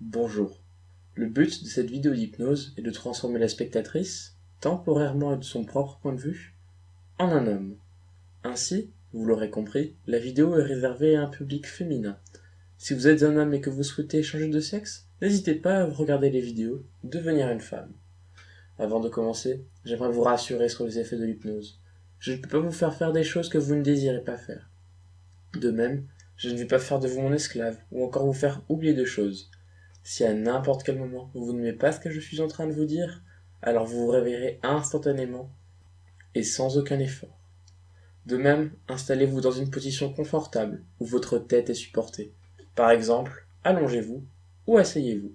Bonjour. Le but de cette vidéo d'hypnose est de transformer la spectatrice, temporairement et de son propre point de vue, en un homme. Ainsi, vous l'aurez compris, la vidéo est réservée à un public féminin. Si vous êtes un homme et que vous souhaitez changer de sexe, n'hésitez pas à regarder les vidéos Devenir une femme. Avant de commencer, j'aimerais vous rassurer sur les effets de l'hypnose. Je ne peux pas vous faire faire des choses que vous ne désirez pas faire. De même, je ne vais pas faire de vous mon esclave ou encore vous faire oublier de choses. Si à n'importe quel moment vous n'aimez pas ce que je suis en train de vous dire, alors vous vous réveillerez instantanément et sans aucun effort. De même, installez-vous dans une position confortable où votre tête est supportée. Par exemple, allongez-vous ou asseyez-vous.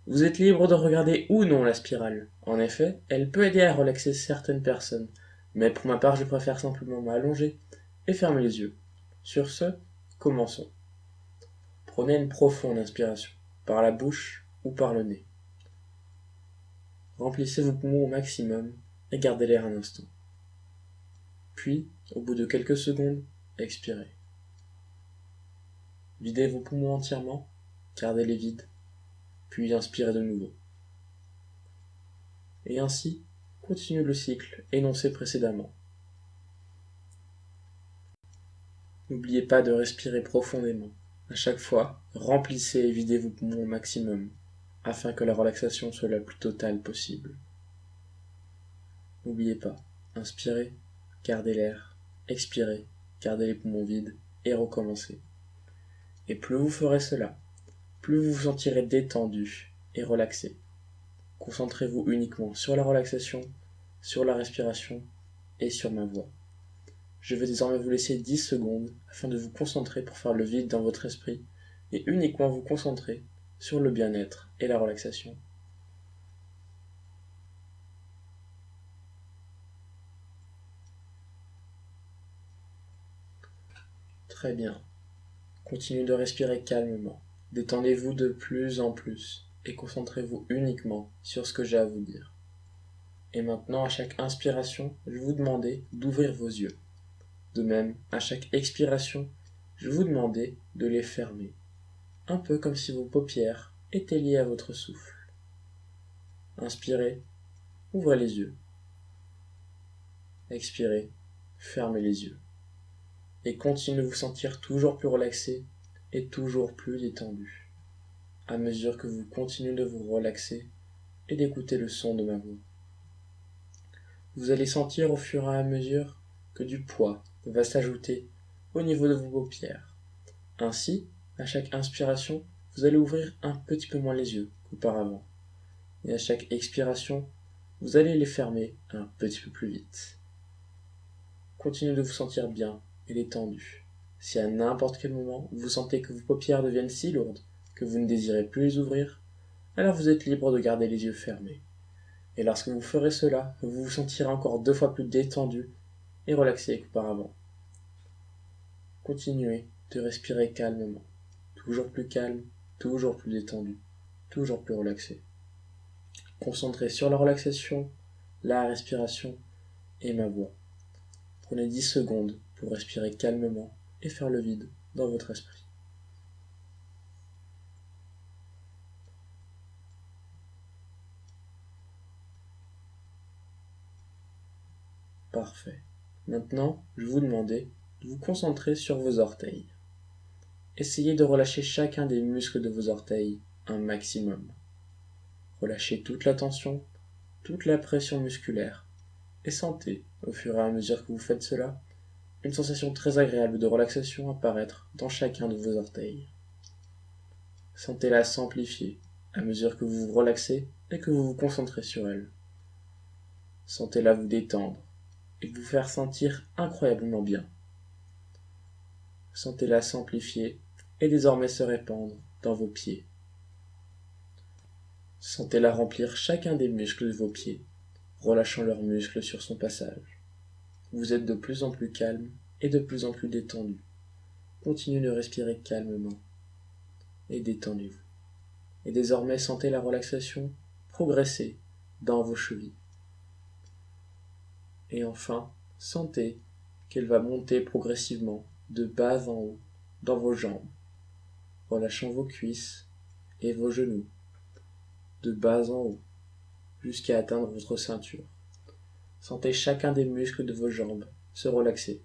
Vous êtes libre de regarder ou non la spirale. En effet, elle peut aider à relaxer certaines personnes, mais pour ma part, je préfère simplement m'allonger et fermer les yeux. Sur ce, commençons. Prenez une profonde inspiration, par la bouche ou par le nez. Remplissez vos poumons au maximum et gardez l'air un instant. Puis, au bout de quelques secondes, expirez. Videz vos poumons entièrement, gardez-les vides, puis inspirez de nouveau. Et ainsi, continuez le cycle énoncé précédemment. N'oubliez pas de respirer profondément. À chaque fois, remplissez et videz vos poumons au maximum, afin que la relaxation soit la plus totale possible. N'oubliez pas, inspirez, gardez l'air, expirez, gardez les poumons vides et recommencez. Et plus vous ferez cela, plus vous vous sentirez détendu et relaxé. Concentrez-vous uniquement sur la relaxation, sur la respiration et sur ma voix. Je vais désormais vous laisser 10 secondes afin de vous concentrer pour faire le vide dans votre esprit et uniquement vous concentrer sur le bien-être et la relaxation. Très bien. Continuez de respirer calmement. Détendez-vous de plus en plus et concentrez-vous uniquement sur ce que j'ai à vous dire. Et maintenant, à chaque inspiration, je vais vous demander d'ouvrir vos yeux. De même, à chaque expiration, je vais vous demander de les fermer, un peu comme si vos paupières étaient liées à votre souffle. Inspirez, ouvrez les yeux. Expirez, fermez les yeux. Et continuez de vous sentir toujours plus relaxé et toujours plus détendu, à mesure que vous continuez de vous relaxer et d'écouter le son de ma voix. Vous allez sentir au fur et à mesure que du poids va s'ajouter au niveau de vos paupières. Ainsi, à chaque inspiration, vous allez ouvrir un petit peu moins les yeux qu'auparavant. Et à chaque expiration, vous allez les fermer un petit peu plus vite. Continuez de vous sentir bien et détendu. Si à n'importe quel moment vous sentez que vos paupières deviennent si lourdes que vous ne désirez plus les ouvrir, alors vous êtes libre de garder les yeux fermés. Et lorsque vous ferez cela, vous vous sentirez encore 2 fois plus détendu et relaxé qu'auparavant. Continuez de respirer calmement, toujours plus calme, toujours plus détendu, toujours plus relaxé. Concentrez sur la relaxation, la respiration et ma voix. Prenez 10 secondes pour respirer calmement et faire le vide dans votre esprit. Parfait. Maintenant, je vais vous demander de vous concentrer sur vos orteils. Essayez de relâcher chacun des muscles de vos orteils un maximum. Relâchez toute la tension, toute la pression musculaire et sentez, au fur et à mesure que vous faites cela, une sensation très agréable de relaxation apparaître dans chacun de vos orteils. Sentez-la s'amplifier à mesure que vous vous relaxez et que vous vous concentrez sur elle. Sentez-la vous détendre et vous faire sentir incroyablement bien. Sentez-la s'amplifier et désormais se répandre dans vos pieds. Sentez-la remplir chacun des muscles de vos pieds, relâchant leurs muscles sur son passage. Vous êtes de plus en plus calme et de plus en plus détendu. Continuez de respirer calmement et détendez-vous. Et désormais sentez la relaxation progresser dans vos chevilles. Et enfin, sentez qu'elle va monter progressivement de bas en haut dans vos jambes, relâchant vos cuisses et vos genoux, de bas en haut, jusqu'à atteindre votre ceinture. Sentez chacun des muscles de vos jambes se relaxer.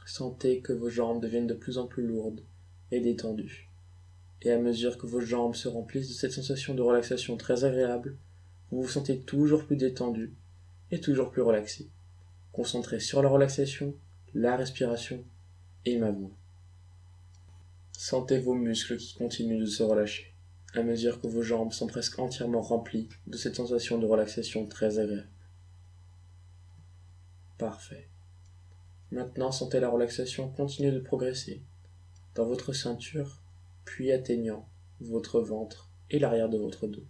Sentez que vos jambes deviennent de plus en plus lourdes et détendues. Et à mesure que vos jambes se remplissent de cette sensation de relaxation très agréable, vous vous sentez toujours plus détendu et toujours plus relaxé. Concentrez sur la relaxation, la respiration et ma voix. Sentez vos muscles qui continuent de se relâcher, à mesure que vos jambes sont presque entièrement remplies de cette sensation de relaxation très agréable. Parfait. Maintenant, sentez la relaxation continuer de progresser dans votre ceinture, puis atteignant votre ventre et l'arrière de votre dos.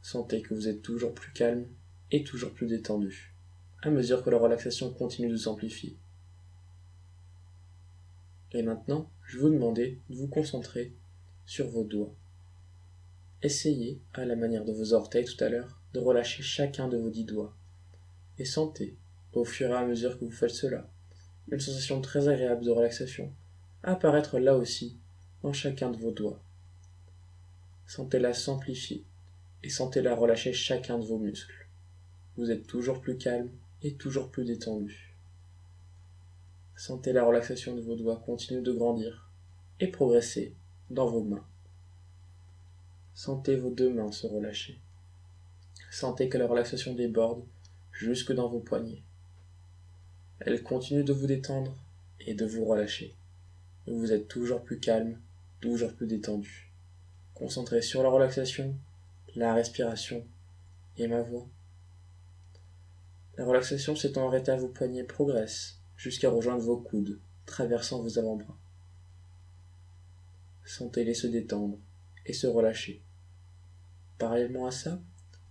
Sentez que vous êtes toujours plus calme et toujours plus détendu, à mesure que la relaxation continue de s'amplifier. Et maintenant, je vais vous demander de vous concentrer sur vos doigts. Essayez, à la manière de vos orteils tout à l'heure, de relâcher chacun de vos 10 doigts. Et sentez, au fur et à mesure que vous faites cela, une sensation très agréable de relaxation apparaître là aussi dans chacun de vos doigts. Sentez-la s'amplifier et sentez-la relâcher chacun de vos muscles. Vous êtes toujours plus calme et toujours plus détendu. Sentez la relaxation de vos doigts continuer de grandir et progresser dans vos mains. Sentez vos 2 mains se relâcher. Sentez que la relaxation déborde jusque dans vos poignets. Elle continue de vous détendre et de vous relâcher. Vous êtes toujours plus calme, toujours plus détendu. Concentrez sur la relaxation, la respiration et ma voix. La relaxation s'étant arrêtée à vos poignets progresse jusqu'à rejoindre vos coudes, traversant vos avant-bras. Sentez-les se détendre et se relâcher. Parallèlement à ça,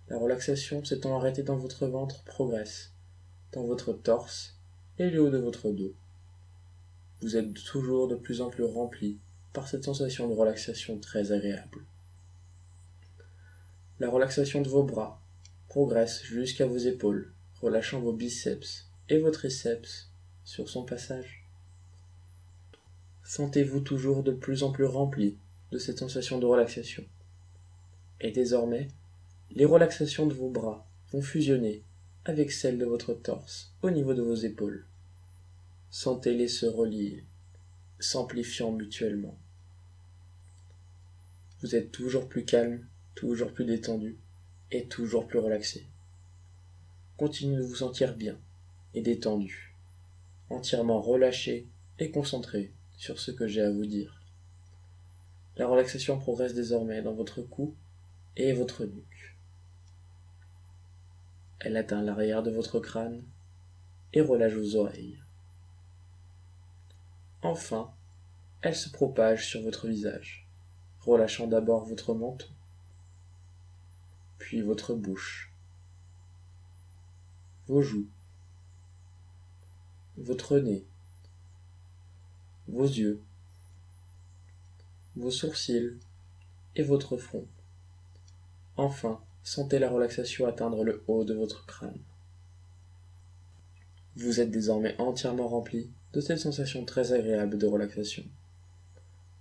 la relaxation s'étant arrêtée dans votre ventre progresse, dans votre torse et le haut de votre dos. Vous êtes toujours de plus en plus rempli par cette sensation de relaxation très agréable. La relaxation de vos bras progresse jusqu'à vos épaules, relâchant vos biceps et vos triceps sur son passage. Sentez-vous toujours de plus en plus rempli de cette sensation de relaxation. Et désormais, les relaxations de vos bras vont fusionner avec celles de votre torse au niveau de vos épaules. Sentez-les se relier, s'amplifiant mutuellement. Vous êtes toujours plus calme, toujours plus détendu et toujours plus relaxé. Continuez de vous sentir bien et détendu, entièrement relâché et concentré sur ce que j'ai à vous dire. La relaxation progresse désormais dans votre cou et votre nuque. Elle atteint l'arrière de votre crâne et relâche vos oreilles. Enfin, elle se propage sur votre visage, relâchant d'abord votre menton, puis votre bouche, vos joues, votre nez, vos yeux, vos sourcils et votre front. Enfin, sentez la relaxation atteindre le haut de votre crâne. Vous êtes désormais entièrement rempli de cette sensation très agréable de relaxation.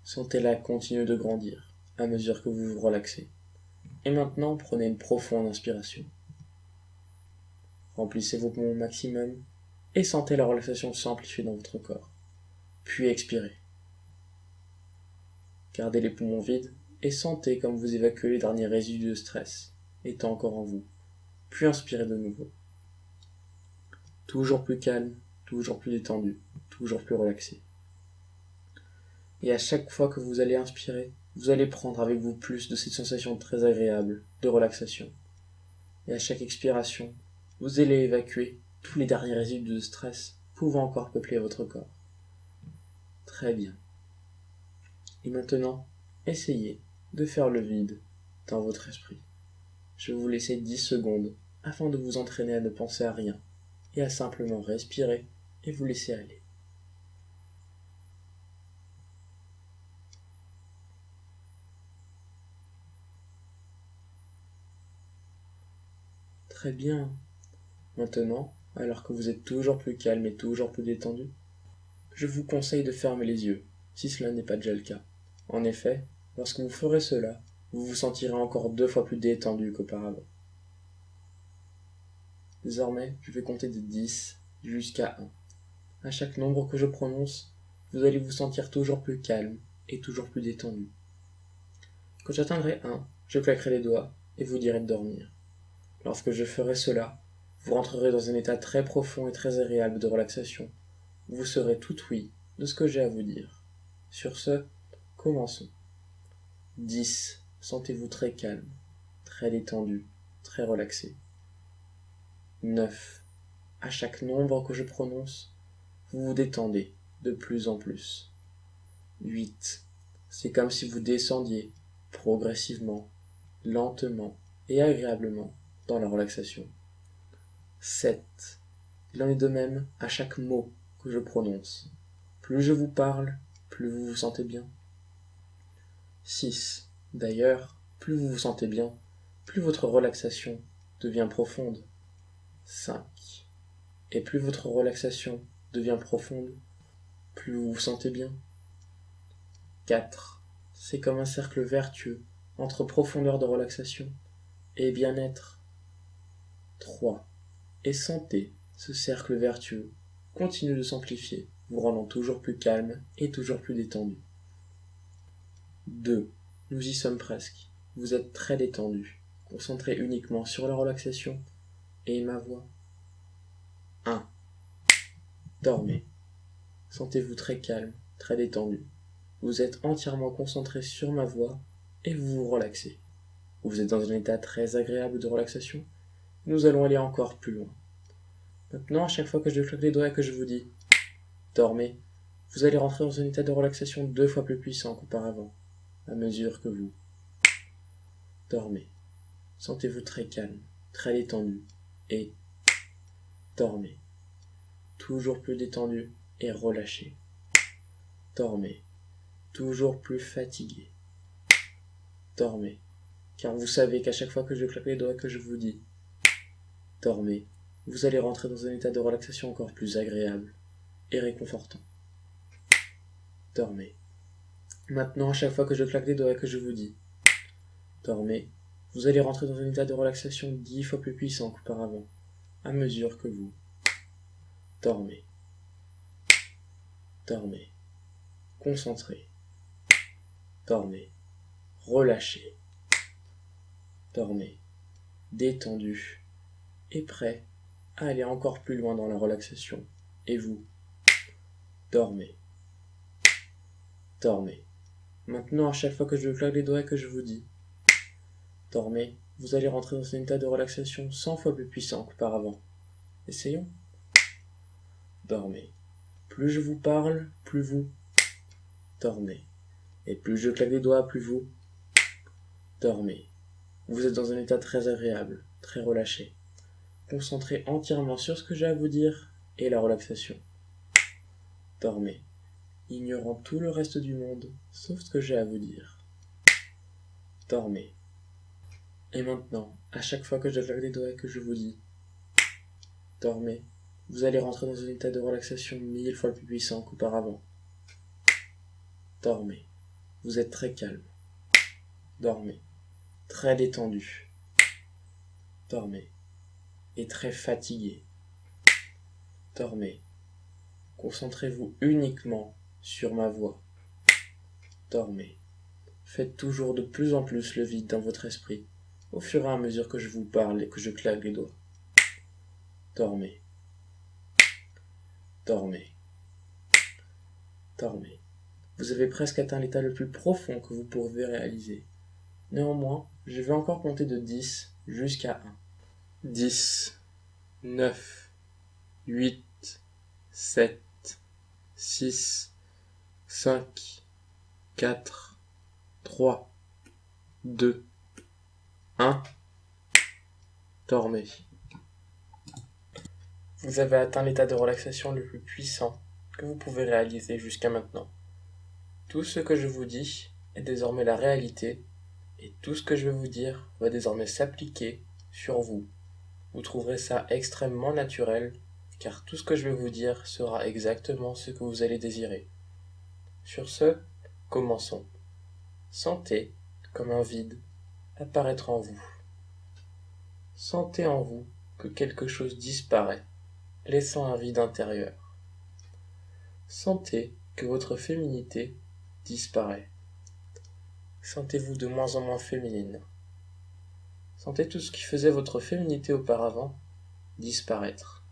Sentez-la continuer de grandir à mesure que vous vous relaxez. Et maintenant, prenez une profonde inspiration. Remplissez vos poumons au maximum et sentez la relaxation s'amplifier dans votre corps. Puis expirez. Gardez les poumons vides et sentez comme vous évacuez les derniers résidus de stress étant encore en vous. Puis inspirez de nouveau. Toujours plus calme, toujours plus détendu, toujours plus relaxé. Et à chaque fois que vous allez inspirer, vous allez prendre avec vous plus de cette sensation très agréable de relaxation. Et à chaque expiration, vous allez évacuer tous les derniers résidus de stress pouvant encore peupler votre corps. Très bien. Et maintenant, essayez de faire le vide dans votre esprit. Je vais vous laisser 10 secondes afin de vous entraîner à ne penser à rien et à simplement respirer et vous laisser aller. Très bien. Maintenant, alors que vous êtes toujours plus calme et toujours plus détendu, je vous conseille de fermer les yeux, si cela n'est pas déjà le cas. En effet, Lorsque vous ferez cela, vous vous sentirez encore 2 fois plus détendu qu'auparavant. Désormais, je vais compter de 10 jusqu'à 1. À chaque nombre que je prononce, vous allez vous sentir toujours plus calme et toujours plus détendu. Quand j'atteindrai 1, je claquerai les doigts et vous dirai de dormir. Lorsque je ferai cela, vous rentrerez dans un état très profond et très agréable de relaxation. Vous serez tout oui de ce que j'ai à vous dire. Sur ce, commençons. 10. Sentez-vous très calme, très détendu, très relaxé. 9. À chaque nombre que je prononce, vous vous détendez de plus en plus. 8. C'est comme si vous descendiez progressivement, lentement et agréablement dans la relaxation. 7. Il en est de même à chaque mot que je prononce. Plus je vous parle, plus vous vous sentez bien. 6. D'ailleurs, plus vous vous sentez bien, plus votre relaxation devient profonde. 5. Et plus votre relaxation devient profonde, plus vous vous sentez bien. 4. C'est comme un cercle vertueux entre profondeur de relaxation et bien-être. 3. Et sentez ce cercle vertueux continue de s'amplifier, vous rendant toujours plus calme et toujours plus détendu. 2. Nous y sommes presque. Vous êtes très détendu, concentré uniquement sur la relaxation et ma voix. 1. Dormez. Sentez-vous très calme, très détendu. Vous êtes entièrement concentré sur ma voix et vous vous relaxez. Vous êtes dans un état très agréable de relaxation. Nous allons aller encore plus loin. Maintenant, à chaque fois que je claque les doigts et que je vous dis « Dormez », vous allez rentrer dans un état de relaxation 2 fois plus puissant qu'auparavant, à mesure que vous dormez. Sentez-vous très calme, très détendu et dormez. Toujours plus détendu et relâché. Dormez. Toujours plus fatigué. Dormez. Car vous savez qu'à chaque fois que je claque les doigts et que je vous dis « Dormez », vous allez rentrer dans un état de relaxation encore plus agréable et réconfortant. Dormez. Maintenant, à chaque fois que je claque les doigts et que je vous dis « Dormez », vous allez rentrer dans un état de relaxation 10 fois plus puissant qu'auparavant, à mesure que vous dormez. Dormez. Concentré. Dormez. Relâché. Dormez. Détendu. Et prêt à aller encore plus loin dans la relaxation. Et vous dormez. Dormez. Maintenant, à chaque fois que je claque les doigts et que je vous dis « Dormez », vous allez rentrer dans un état de relaxation 100 fois plus puissant qu'auparavant. Essayons. Dormez. Plus je vous parle, plus vous dormez. Et plus je claque les doigts, plus vous dormez. Vous êtes dans un état très agréable, très relâché. Concentré entièrement sur ce que j'ai à vous dire et la relaxation. Dormez. Ignorant tout le reste du monde, sauf ce que j'ai à vous dire. Dormez. Et maintenant, à chaque fois que je claque les doigts et que je vous dis « Dormez », vous allez rentrer dans un état de relaxation 1000 fois plus puissant qu'auparavant. Dormez. Vous êtes très calme. Dormez. Très détendu. Dormez. Et très fatigué. Dormez. Concentrez-vous uniquement sur ma voix. Dormez. Faites toujours de plus en plus le vide dans votre esprit, au fur et à mesure que je vous parle et que je claque les doigts. Dormez. Dormez. Dormez. Vous avez presque atteint l'état le plus profond que vous pouvez réaliser. Néanmoins, je vais encore compter de 10 jusqu'à 1. 10, 9, 8, 7, 6, 5, 4, 3, 2, 1. Dormez. Vous avez atteint l'état de relaxation le plus puissant que vous pouvez réaliser jusqu'à maintenant. Tout ce que je vous dis est désormais la réalité et tout ce que je vais vous dire va désormais s'appliquer sur vous. Vous trouverez ça extrêmement naturel car tout ce que je vais vous dire sera exactement ce que vous allez désirer. Sur ce, commençons. Sentez comme un vide apparaître en vous. Sentez en vous que quelque chose disparaît, laissant un vide intérieur. Sentez que votre féminité disparaît. Sentez-vous de moins en moins féminine. Sentez tout ce qui faisait votre féminité auparavant disparaître.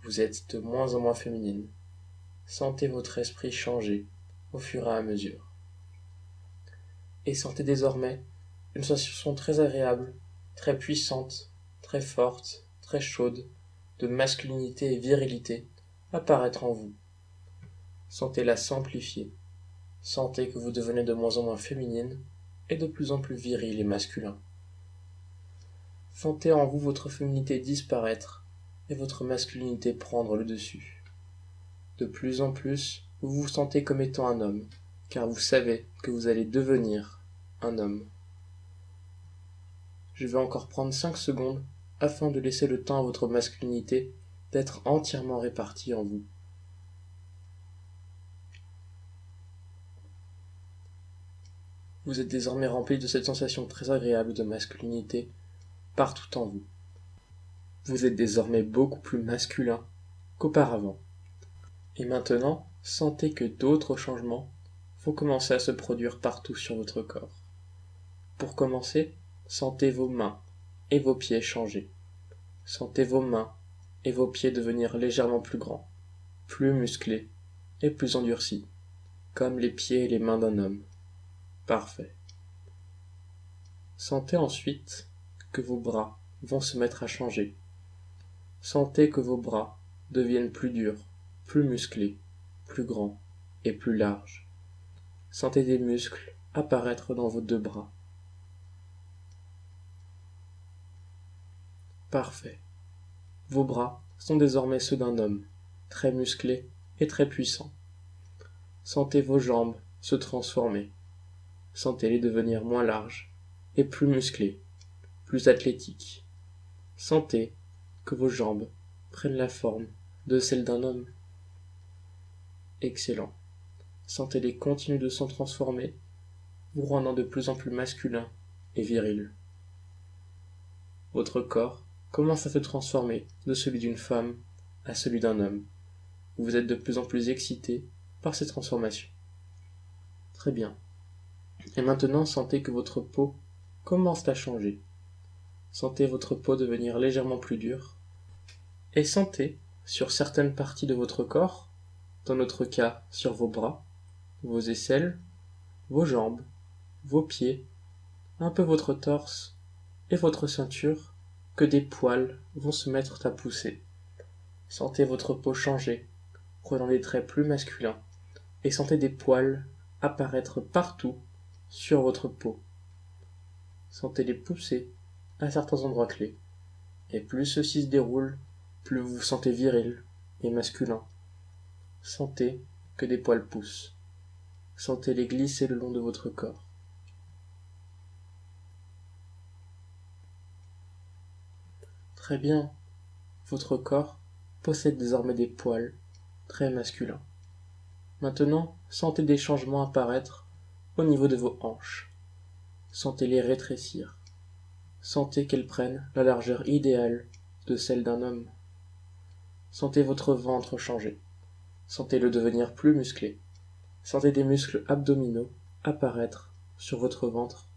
Vous êtes de moins en moins féminine. Sentez votre esprit changer au fur et à mesure. Et sentez désormais une sensation très agréable, très puissante, très forte, très chaude, de masculinité et virilité apparaître en vous. Sentez-la s'amplifier. Sentez que vous devenez de moins en moins féminine et de plus en plus viril et masculin. Sentez en vous votre féminité disparaître et votre masculinité prendre le dessus. De plus en plus, vous vous sentez comme étant un homme, car vous savez que vous allez devenir un homme. Je vais encore prendre 5 secondes afin de laisser le temps à votre masculinité d'être entièrement répartie en vous. Vous êtes désormais rempli de cette sensation très agréable de masculinité partout en vous. Vous êtes désormais beaucoup plus masculin qu'auparavant. Et maintenant, sentez que d'autres changements vont commencer à se produire partout sur votre corps. Pour commencer, sentez vos mains et vos pieds changer. Sentez vos mains et vos pieds devenir légèrement plus grands, plus musclés et plus endurcis, comme les pieds et les mains d'un homme. Parfait. Sentez ensuite que vos bras vont se mettre à changer. Sentez que vos bras deviennent plus durs, plus musclés, plus grands et plus larges. Sentez des muscles apparaître dans vos 2 bras. Parfait. Vos bras sont désormais ceux d'un homme, très musclé et très puissant. Sentez vos jambes se transformer. Sentez-les devenir moins larges et plus musclées, plus athlétiques. Sentez que vos jambes prennent la forme de celles d'un homme. Excellent. Sentez-les continuer de s'en transformer, vous rendant de plus en plus masculin et viril. Votre corps commence à se transformer de celui d'une femme à celui d'un homme. Vous êtes de plus en plus excité par ces transformations. Très bien. Et maintenant, sentez que votre peau commence à changer. Sentez votre peau devenir légèrement plus dure. Et sentez, sur certaines parties de votre corps, dans notre cas sur vos bras, vos aisselles, vos jambes, vos pieds, un peu votre torse et votre ceinture, que des poils vont se mettre à pousser. Sentez votre peau changer, prenant des traits plus masculins, et sentez des poils apparaître partout sur votre peau. Sentez-les pousser à certains endroits clés, et plus ceux-ci se déroulent, plus vous vous sentez viril et masculin. Sentez que des poils poussent. Sentez-les glisser le long de votre corps. Très bien. Votre corps possède désormais des poils très masculins. Maintenant, sentez des changements apparaître au niveau de vos hanches. Sentez-les rétrécir. Sentez qu'elles prennent la largeur idéale de celle d'un homme. Sentez votre ventre changer. Sentez-le devenir plus musclé. Sentez des muscles abdominaux apparaître sur votre ventre,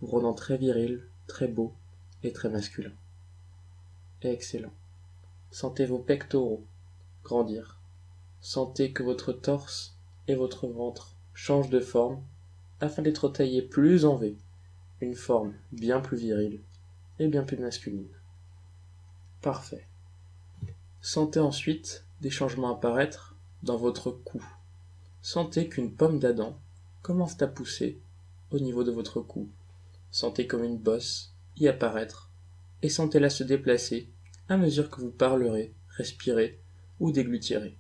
vous rendant très viril, très beau et très masculin. Excellent. Sentez vos pectoraux grandir. Sentez que votre torse et votre ventre changent de forme afin d'être taillés plus en V, une forme bien plus virile et bien plus masculine. Parfait. Sentez ensuite des changements apparaître dans votre cou. Sentez qu'une pomme d'Adam commence à pousser au niveau de votre cou. Sentez comme une bosse y apparaître et sentez-la se déplacer à mesure que vous parlerez, respirez ou déglutirez.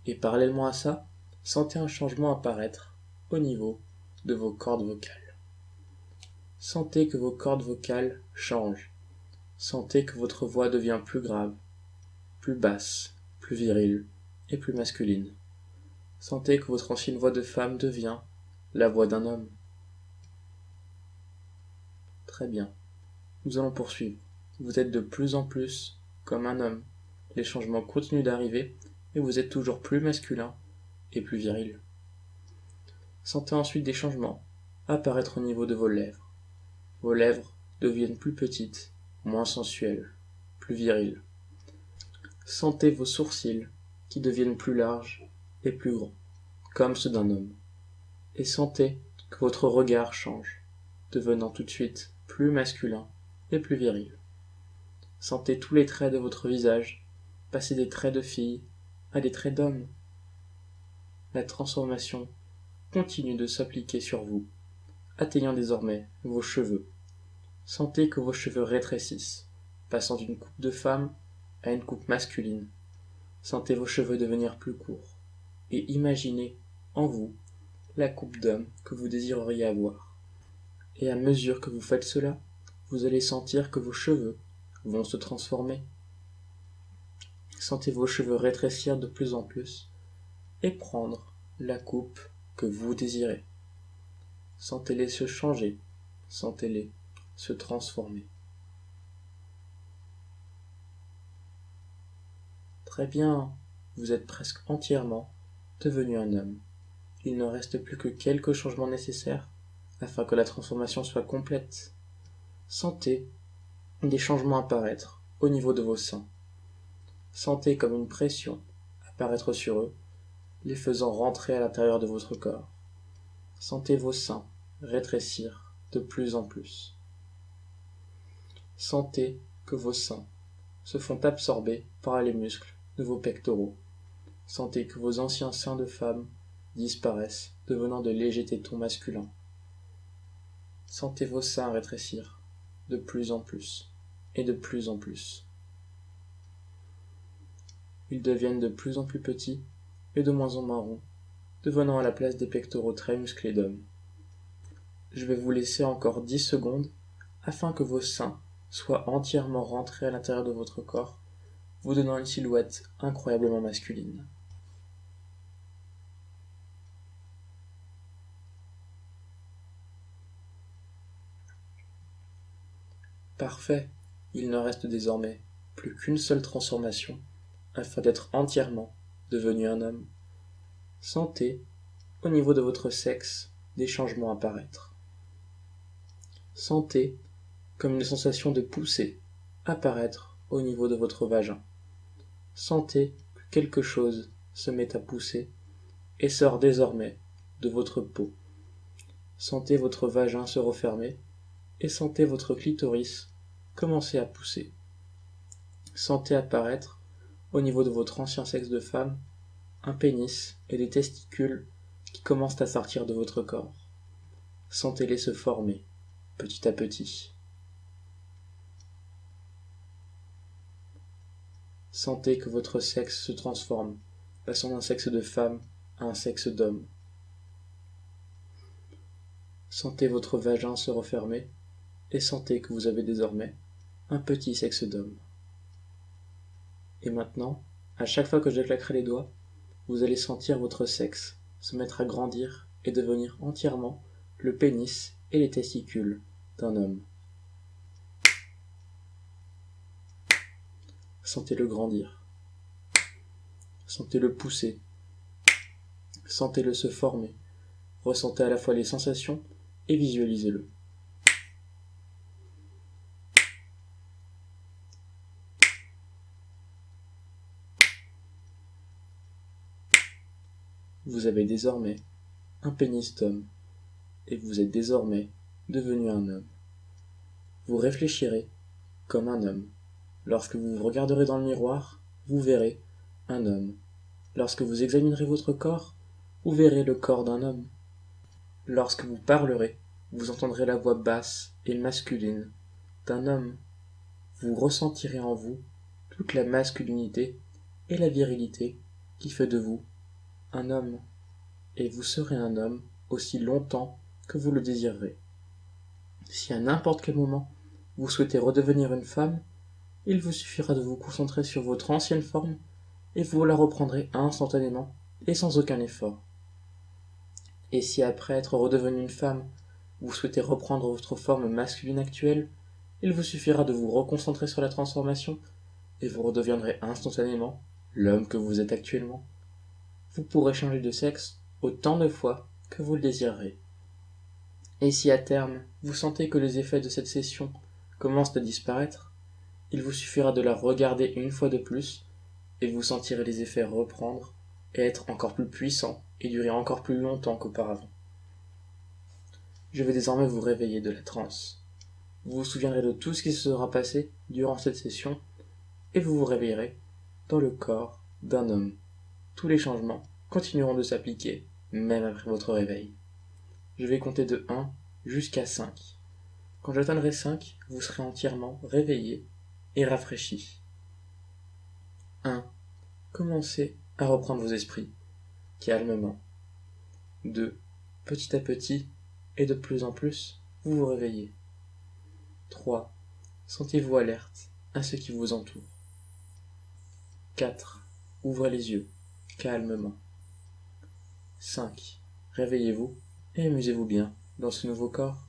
Et parallèlement à ça, sentez un changement apparaître au niveau de vos cordes vocales. Sentez que vos cordes vocales changent. Sentez que votre voix devient plus grave, plus basse, plus virile et plus masculine. Sentez que votre ancienne voix de femme devient la voix d'un homme. Très bien. Nous allons poursuivre. Vous êtes de plus en plus comme un homme. Les changements continuent d'arriver et vous êtes toujours plus masculin et plus viril. Sentez ensuite des changements apparaître au niveau de vos lèvres. Vos lèvres deviennent plus petites, moins sensuelles, plus viriles. Sentez vos sourcils qui deviennent plus larges et plus grands, comme ceux d'un homme. Et sentez que votre regard change, devenant tout de suite plus masculin et plus viril. Sentez tous les traits de votre visage passer des traits de fille à des traits d'homme. La transformation continue de s'appliquer sur vous, atteignant désormais vos cheveux. Sentez que vos cheveux rétrécissent, passant d'une coupe de femme à une coupe masculine. Sentez vos cheveux devenir plus courts, et imaginez en vous la coupe d'homme que vous désireriez avoir. Et à mesure que vous faites cela, vous allez sentir que vos cheveux vont se transformer. Sentez vos cheveux rétrécir de plus en plus et prendre la coupe que vous désirez. Sentez-les se changer, sentez-les se transformer. Très bien, vous êtes presque entièrement devenu un homme. Il ne reste plus que quelques changements nécessaires afin que la transformation soit complète. Sentez des changements apparaître au niveau de vos seins. Sentez comme une pression apparaître sur eux, les faisant rentrer à l'intérieur de votre corps. Sentez vos seins rétrécir de plus en plus. Sentez que vos seins se font absorber par les muscles de vos pectoraux. Sentez que vos anciens seins de femme disparaissent, devenant de légers tétons masculins. Sentez vos seins rétrécir de plus en plus et de plus en plus. Ils deviennent de plus en plus petits et de moins en moins ronds, devenant à la place des pectoraux très musclés d'hommes. Je vais vous laisser encore 10 secondes afin que vos seins soient entièrement rentrés à l'intérieur de votre corps, vous donnant une silhouette incroyablement masculine. Parfait, il ne reste désormais plus qu'une seule transformation afin d'être entièrement devenu un homme. Sentez, au niveau de votre sexe, des changements apparaître. Sentez comme une sensation de poussée apparaître au niveau de votre vagin. Sentez que quelque chose se met à pousser et sort désormais de votre peau. Sentez votre vagin se refermer et sentez votre clitoris commencer à pousser. Sentez apparaître, au niveau de votre ancien sexe de femme, un pénis et des testicules qui commencent à sortir de votre corps. Sentez-les se former, petit à petit. Sentez que votre sexe se transforme, passant d'un sexe de femme à un sexe d'homme. Sentez votre vagin se refermer et sentez que vous avez désormais un petit sexe d'homme. Et maintenant, à chaque fois que je claquerai les doigts, vous allez sentir votre sexe se mettre à grandir et devenir entièrement le pénis et les testicules d'un homme. Sentez-le grandir. Sentez-le pousser. Sentez-le se former. Ressentez à la fois les sensations et visualisez-le. Vous avez désormais un pénis d'homme et vous êtes désormais devenu un homme. Vous réfléchirez comme un homme. Lorsque vous vous regarderez dans le miroir, vous verrez un homme. Lorsque vous examinerez votre corps, vous verrez le corps d'un homme. Lorsque vous parlerez, vous entendrez la voix basse et masculine d'un homme. Vous ressentirez en vous toute la masculinité et la virilité qui fait de vous un homme. Et vous serez un homme aussi longtemps que vous le désirerez. Si à n'importe quel moment vous souhaitez redevenir une femme, il vous suffira de vous concentrer sur votre ancienne forme et vous la reprendrez instantanément et sans aucun effort. Et si après être redevenu une femme, vous souhaitez reprendre votre forme masculine actuelle, il vous suffira de vous reconcentrer sur la transformation et vous redeviendrez instantanément l'homme que vous êtes actuellement. Vous pourrez changer de sexe autant de fois que vous le désirerez. Et si à terme, vous sentez que les effets de cette session commencent à disparaître, il vous suffira de la regarder une fois de plus et vous sentirez les effets reprendre et être encore plus puissants et durer encore plus longtemps qu'auparavant. Je vais désormais vous réveiller de la transe. Vous vous souviendrez de tout ce qui se sera passé durant cette session et vous vous réveillerez dans le corps d'un homme. Tous les changements continueront de s'appliquer, même après votre réveil. Je vais compter de 1 jusqu'à 5. Quand j'atteindrai 5, vous serez entièrement réveillé et rafraîchi. 1. Commencez à reprendre vos esprits, calmement. 2. Petit à petit, et de plus en plus, vous vous réveillez. 3. Sentez-vous alerte à ce qui vous entoure. 4. Ouvrez les yeux, calmement. 5. Réveillez-vous et amusez-vous bien dans ce nouveau corps.